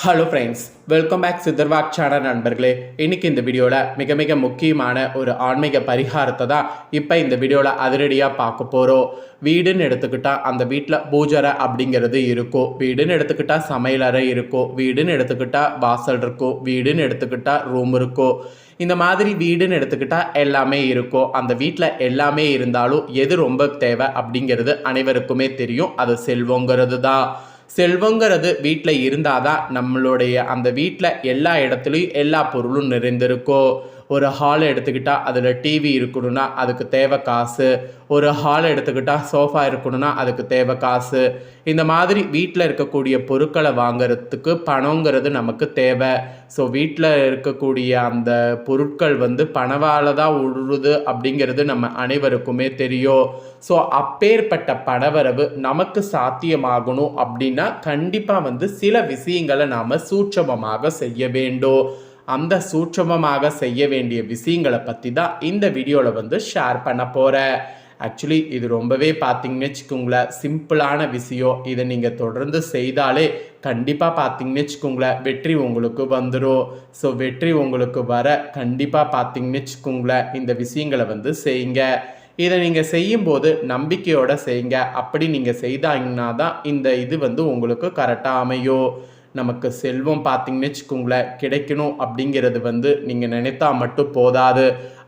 Hello friends, welcome back சித்தர்வாக் channel நண்பர்களே. இன்னைக்கு இந்த வீடியோவில் மிக முக்கியமான ஒரு ஆன்மீக பரிகாரத்தை தான் இப்போ இந்த வீடியோவில் அதிரடியாக பார்க்க போகிறோம். வீடுன்னு எடுத்துக்கிட்டால் அந்த வீட்டில் பூஜரை அப்படிங்கிறது இருக்கும். வீடுன்னு எடுத்துக்கிட்டால் சமையலறை இருக்கும். வீடுன்னு எடுத்துக்கிட்டால் வாசல் இருக்கும். வீடுன்னு எடுத்துக்கிட்டால் ரூம் இருக்கும். இந்த மாதிரி வீடுன்னு எடுத்துக்கிட்டால் எல்லாமே இருக்கும். அந்த வீட்டில் எல்லாமே இருந்தாலும் எது ரொம்ப தேவை அப்படிங்கிறது அனைவருக்குமே தெரியும். அது செல்வங்கிறது தான். செல்வங்கிறது வீட்டில் இருந்தால் தான் நம்மளுடைய அந்த வீட்டில் எல்லா இடத்துலையும் எல்லா பொருளும் நிறைந்திருக்கும். ஒரு ஹால் எடுத்துக்கிட்டால் அதில் டிவி இருக்கணும்னா அதுக்கு தேவை காசு. ஒரு ஹால் எடுத்துக்கிட்டால் சோஃபா இருக்கணும்னா அதுக்கு தேவை காசு. இந்த மாதிரி வீட்டில் இருக்கக்கூடிய பொருட்களை வாங்கிறதுக்கு பணங்கிறது நமக்கு தேவை. ஸோ வீட்டில் இருக்கக்கூடிய அந்த பொருட்கள் பணவால் தான் உழுது அப்படிங்கிறது நம்ம அனைவருக்குமே தெரியும். ஸோ அப்பேற்பட்ட பணவரவு நமக்கு சாத்தியமாகணும் அப்படின்னா கண்டிப்பாக சில விஷயங்களை நாம் சூட்சமமாக செய்ய வேண்டும். அந்த சூட்சமமாக செய்ய வேண்டிய விஷயங்களை பற்றி தான் இந்த வீடியோவில் ஷேர் பண்ண போகிறேன். ஆக்சுவலி இது ரொம்பவே பார்த்தீங்கன்னு வச்சுக்கோங்களேன் சிம்பிளான விஷயம். இதை நீங்கள் தொடர்ந்து செய்தாலே கண்டிப்பாக பார்த்தீங்கன்னு வச்சுக்கோங்களேன் வெற்றி உங்களுக்கு வந்துடும். ஸோ வெற்றி உங்களுக்கு வர கண்டிப்பாக பார்த்தீங்கன்னு வச்சுக்கோங்களேன் இந்த விஷயங்களை செய்யுங்க. இதை நீங்கள் செய்யும்போது நம்பிக்கையோடு செய்யுங்க. அப்படி நீங்கள் செய்தாங்கன்னா தான் இந்த இது உங்களுக்கு கரெக்டாக அமையும். நமக்கு செல்வம் பார்த்தீங்கன்னு வச்சுக்கோங்களேன் கிடைக்கணும் அப்படிங்கிறது நீங்கள் நினைத்தா மட்டும் போதாது.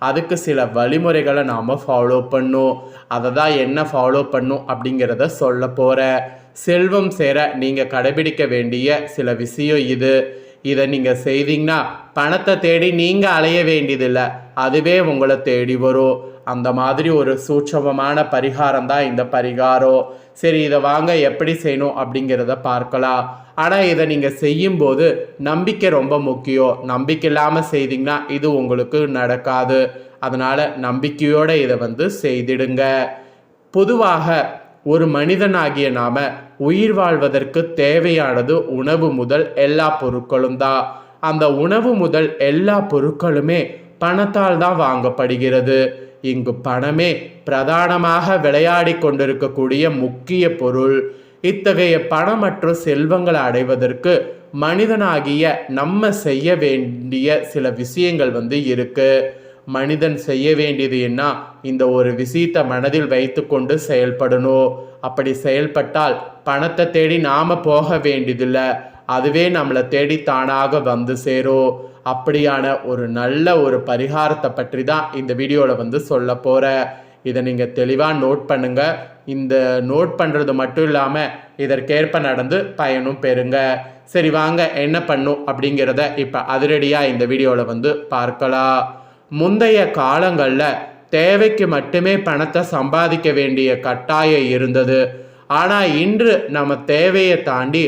அதுக்கு சில வழிமுறைகளை நாம் ஃபாலோ பண்ணும். அதை தான் என்ன ஃபாலோ பண்ணும் அப்படிங்கிறத சொல்ல போகிறேன். செல்வம் சேர நீங்கள் கடைபிடிக்க வேண்டிய சில விஷயம் இதை நீங்கள் செய்தீங்கன்னா பணத்தை தேடி நீங்கள் அலைய வேண்டியதில்லை, அதுவே உங்களை தேடி வரும். அந்த மாதிரி ஒரு சூட்சமமான பரிகாரம் தான் இந்த பரிகாரம். சரி, இதை வாங்க எப்படி செய்யணும் அப்படிங்கிறத பார்க்கலாம். ஆனால் இதை நீங்கள் செய்யும்போது நம்பிக்கை ரொம்ப முக்கியம். நம்பிக்கை இல்லாமல் செய்தீங்கன்னா இது உங்களுக்கு நடக்காது. அதனால் நம்பிக்கையோடு இதை செய்திடுங்க. பொதுவாக ஒரு மனிதனாகிய நாம் உயிர் வாழ்வதற்கு தேவையானது உணவு முதல் எல்லா பொருட்களும் தான். அந்த உணவு முதல் எல்லா பொருட்களுமே பணத்தால் தான் வாங்கப்படுகிறது. இங்கு பணமே பிரதானமாக விளையாடி கொண்டிருக்கக்கூடிய முக்கிய பொருள். இத்தகைய பணமற்ற செல்வங்களை அடைவதற்கு மனிதனாகிய நம்ம செய்ய வேண்டிய சில விஷயங்கள் இருக்கு. மனிதன் செய்ய வேண்டியது என்ன? இந்த ஒரு விஷயத்தை மனதில் வைத்து கொண்டு செயல்படணும். அப்படி செயல்பட்டால் பணத்தை தேடி நாம் போக வேண்டியதில்லை, அதுவே நம்மளை தேடி தானாக சேரும். அப்படியான ஒரு நல்ல ஒரு பரிகாரத்தை பற்றி தான் இந்த வீடியோவில் சொல்ல போகிறேன். இதை நீங்கள் தெளிவாக நோட் பண்ணுங்கள். இந்த நோட் பண்ணுறது மட்டும் இல்லாமல் இதற்கேற்ப நடந்து பயனும் பெறுங்க. சரி, வாங்க என்ன பண்ணும் அப்படிங்கிறத இப்போ அதிரடியாக இந்த வீடியோவில் பார்க்கலாம். முந்தைய காலங்களில் தேவைக்கு மட்டுமே பணத்தை சம்பாதிக்க வேண்டிய கட்டாயம் இருந்தது. ஆனால் இன்று நம்ம தேவையை தாண்டி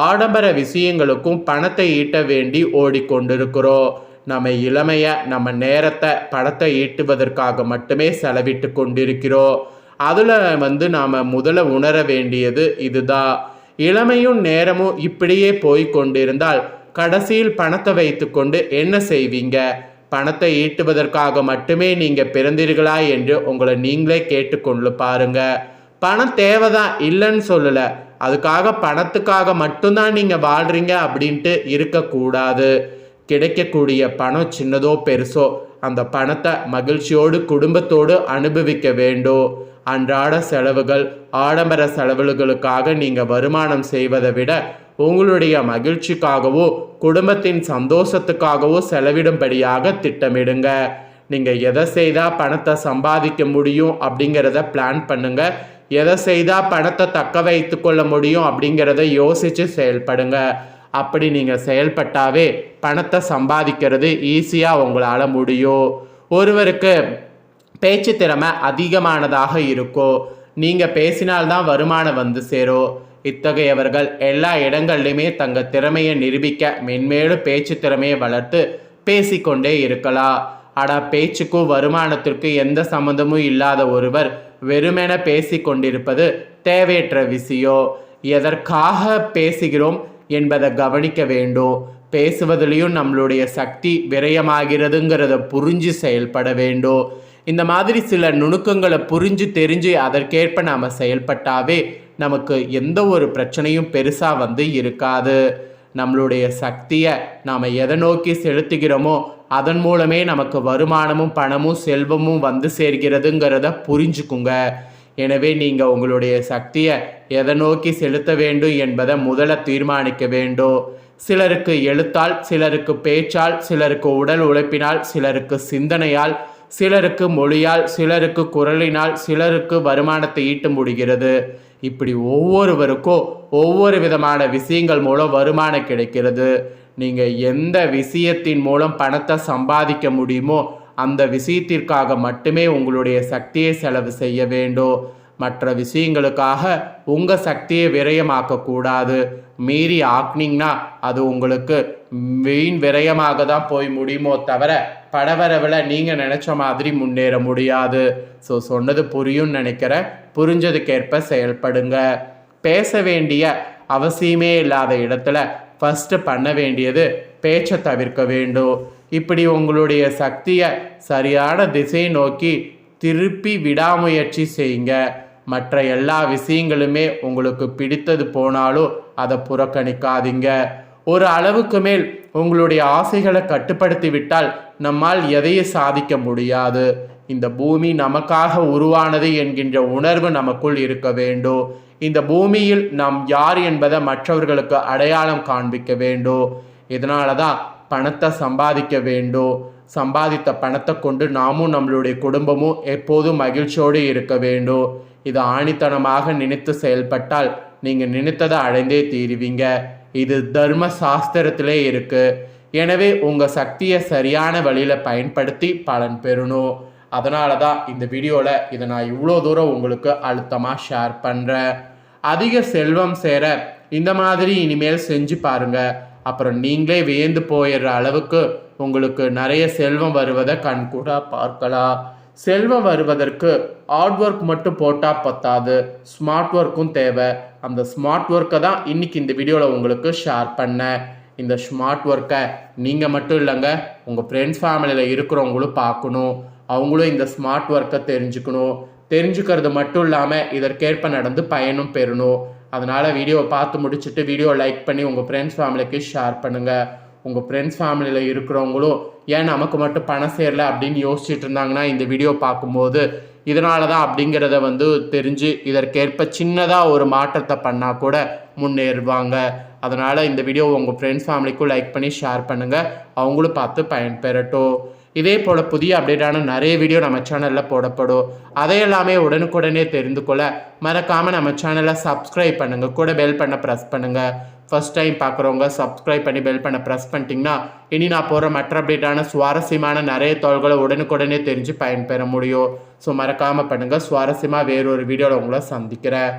ஆடம்பர விஷயங்களுக்கும் பணத்தை ஈட்ட வேண்டி ஓடிக்கொண்டிருக்கிறோம். நம்ம இளமையை நம்ம நேரத்தை பணத்தை ஈட்டுவதற்காக மட்டுமே செலவிட்டு கொண்டிருக்கிறோம். அதில் நாம் முதல்ல உணர வேண்டியது இதுதான். இளமையும் நேரமும் இப்படியே போய் கொண்டிருந்தால் கடைசியில் பணத்தை வைத்து கொண்டு என்ன செய்வீங்க? பணத்தை ஈட்டுவதற்காக மட்டுமே நீங்கள் பிறந்தீர்களா என்று உங்களை நீங்களே கேட்டுக்கொண்டு பாருங்க. பணம் தேவைதான், இல்லைன்னு சொல்லலை. அதுக்காக பணத்துக்காக மட்டும்தான் நீங்கள் வாழ்கிறீங்க அப்படின்ட்டு இருக்கக்கூடாது. கிடைக்கக்கூடிய பணம் சின்னதோ பெருசோ அந்த பணத்தை மகிழ்ச்சியோடு குடும்பத்தோடு அனுபவிக்க வேண்டும். அன்றாட செலவுகள் ஆடம்பர செலவுகளுக்காக நீங்கள் வருமானம் செய்வதை விட உங்களுடைய மகிழ்ச்சிக்காகவோ குடும்பத்தின் சந்தோஷத்துக்காகவோ செலவிடும்படியாக திட்டமிடுங்க. நீங்கள் எதை செய்தால் பணத்தை சம்பாதிக்க முடியும் அப்படிங்கிறத பிளான் பண்ணுங்க. எதை செய்தால் பணத்தை தக்க வைத்து கொள்ள முடியும் அப்படிங்கிறத யோசித்து செயல்படுங்க. அப்படி நீங்கள் செயல்பட்டாவே பணத்தை சம்பாதிக்கிறது ஈஸியாக உங்களால் முடியும். ஒருவருக்கு பேச்சு திறமை அதிகமானதாக இருக்கும். நீங்கள் பேசினால்தான் வருமானம் சேரும். இத்தகையவர்கள் எல்லா இடங்கள்லையுமே தங்கள் திறமையை நிரூபிக்க மென்மேலும் பேச்சு திறமையை வளர்த்து பேசிக்கொண்டே இருக்கலாம். ஆனால் பேச்சுக்கும் வருமானத்திற்கும் எந்த சம்மந்தமும் இல்லாத ஒருவர் வெறுமென பேசி கொண்டிருப்பது தேவையற்ற விஷயம். எதற்காக பேசுகிறோம் என்பதை கவனிக்க வேண்டும். பேசுவதிலையும் நம்மளுடைய சக்தி விரயமாகிறதுங்கிறத புரிஞ்சு செயல்பட வேண்டும். இந்த மாதிரி சில நுணுக்கங்களை புரிஞ்சு தெரிஞ்சு அதற்கேற்ப நாம் செயல்பட்டாவே நமக்கு எந்த ஒரு பிரச்சனையும் பெருசாக இருக்காது. நம்மளுடைய சக்தியை நாம் எதை நோக்கி செலுத்துகிறோமோ அதன் மூலமே நமக்கு வருமானமும் பணமும் செல்வமும் வந்து சேர்கிறதுங்கிறத புரிஞ்சுக்குங்க. எனவே நீங்கள் உங்களுடைய சக்தியை எதை நோக்கி செலுத்த வேண்டும் என்பதை முதல்ல தீர்மானிக்க வேண்டும். சிலருக்கு எழுத்தால், சிலருக்கு பேச்சால், சிலருக்கு உடல் உழைப்பினால், சிலருக்கு சிந்தனையால், சிலருக்கு மொழியால், சிலருக்கு குரலினால், சிலருக்கு வருமானத்தை ஈட்ட முடிகிறது. இப்படி ஒவ்வொருவருக்கும் ஒவ்வொரு விதமான விஷயங்கள் மூலம் வருமானம் கிடைக்கிறது. நீங்கள் எந்த விஷயத்தின் மூலம் பணத்தை சம்பாதிக்க முடியுமோ அந்த விஷயத்திற்காக மட்டுமே உங்களுடைய சக்தியை செலவு செய்ய வேண்டும். மற்ற விஷயங்களுக்காக உங்கள் சக்தியை விரயமாக்கக்கூடாது. மீறி ஆக்குனீங்கன்னா அது உங்களுக்கு வீண் விரயமாக தான் போய் முடியுமோ தவிர படவரவில் நீங்கள் நினச்ச மாதிரி முன்னேற முடியாது. ஸோ சொன்னது புரியும்னு நினைக்கிறேன். புரிஞ்சதுக்கேற்ப செயல்படுங்க. பேச வேண்டிய அவசியமே இல்லாத இடத்துல ஃபஸ்ட்டு பண்ண வேண்டியது பேச்சை தவிர்க்க வேண்டும். இப்படி உங்களுடைய சக்தியை சரியான திசை நோக்கி திருப்பி விடாமுயற்சி செய்யுங்க. மற்ற எல்லா விஷயங்களுமே உங்களுக்கு பிடித்தது போனாலும் அதை புறக்கணிக்காதீங்க. ஒரு அளவுக்கு மேல் உங்களுடைய ஆசைகளை கட்டுப்படுத்தி விட்டால் நம்மால் எதையும் சாதிக்க முடியாது. இந்த பூமி நமக்காக உருவானது என்கின்ற உணர்வு நமக்குள் இருக்க வேண்டும். இந்த பூமியில் நாம் யார் என்பதை மற்றவர்களுக்கு அடையாளம் காண்பிக்க வேண்டும். இதனால தான் பணத்தை சம்பாதிக்க வேண்டும். சம்பாதித்த பணத்தை கொண்டு நாமும் நம்மளுடைய குடும்பமும் எப்போதும் மகிழ்ச்சியோடு இருக்க வேண்டும். இது ஆணித்தனமாக நினைத்து செயல்பட்டால் நீங்கள் நினைத்ததை அடைந்தே தீருவீங்க. இது தர்ம சாஸ்திரத்திலே இருக்கு. எனவே உங்கள் சக்தியை சரியான வழியில் பயன்படுத்தி பலன் பெறணும். அதனால தான் இந்த வீடியோவில் இதை நான் இவ்வளோ தூரம் உங்களுக்கு அழுத்தமாக ஷேர் பண்ணுறேன். அதிக செல்வம் சேர இந்த மாதிரி இனிமேல் செஞ்சு பாருங்கள். அப்புறம் நீங்களே வியந்து போயிடுற அளவுக்கு உங்களுக்கு நிறைய செல்வம் வருவதை கண்கூட பார்க்கலாம். செல்வம் வருவதற்கு ஹார்ட் ஒர்க் மட்டும் போட்டால் பத்தாது, ஸ்மார்ட் ஒர்க்கும் தேவை. அந்த ஸ்மார்ட் ஒர்க்கை தான் இன்றைக்கி இந்த வீடியோவில் உங்களுக்கு ஷேர் பண்ணேன். இந்த ஸ்மார்ட் ஒர்க்கை நீங்கள் மட்டும் இல்லைங்க, உங்கள் ஃப்ரெண்ட்ஸ் ஃபேமிலியில் இருக்கிறவங்களும் பார்க்கணும். அவங்களும் இந்த ஸ்மார்ட் ஒர்க்கை தெரிஞ்சுக்கணும். தெரிஞ்சுக்கிறது மட்டும் இல்லாமல் இதற்கேற்ப நடந்து பயனும் பெறணும். அதனால் வீடியோவை பார்த்து முடிச்சுட்டு வீடியோ லைக் பண்ணி உங்கள் ஃப்ரெண்ட்ஸ் ஃபேமிலிக்கு ஷேர் பண்ணுங்கள். உங்கள் ஃப்ரெண்ட்ஸ் ஃபேமிலியில் இருக்கிறவங்களும் ஏன் நமக்கு மட்டும் பணம் சேரல அப்படின்னு யோசிச்சுட்டு இருந்தாங்கன்னா இந்த வீடியோ பார்க்கும்போது இதனால தான் அப்படிங்கிறத தெரிஞ்சு இதற்கேற்ப சின்னதாக ஒரு மாற்றத்தை பண்ணால் கூட முன்னேறுவாங்க. அதனால் இந்த வீடியோவை உங்கள் ஃப்ரெண்ட்ஸ் ஃபேமிலிக்கும் லைக் பண்ணி ஷேர் பண்ணுங்கள். அவங்களும் பார்த்து பயன்பெறட்டும். இதே போல் புதிய அப்டேட்டான நிறைய வீடியோ நம்ம சேனலில் போடப்படும். அதையெல்லாமே உடனுக்குடனே தெரிந்து கொள்ள மறக்காமல் நம்ம சேனலை சப்ஸ்கிரைப் பண்ணுங்கள். கூட பெல் பண்ண ப்ரெஸ் பண்ணுங்கள். ஃபஸ்ட் டைம் பார்க்குறவங்க சப்ஸ்கிரைப் பண்ணி பெல் பண்ண ப்ரெஸ் பண்ணிட்டீங்கன்னா இனி நான் போகிற மற்ற அப்டேட்டான சுவாரஸ்யமான நிறைய தகவல்களை உடனுக்குடனே தெரிஞ்சு பயன்பெற முடியும். ஸோ மறக்காமல் பண்ணுங்கள். சுவாரஸ்யமாக வேறொரு வீடியோவில் உங்களை சந்திக்கிறேன்.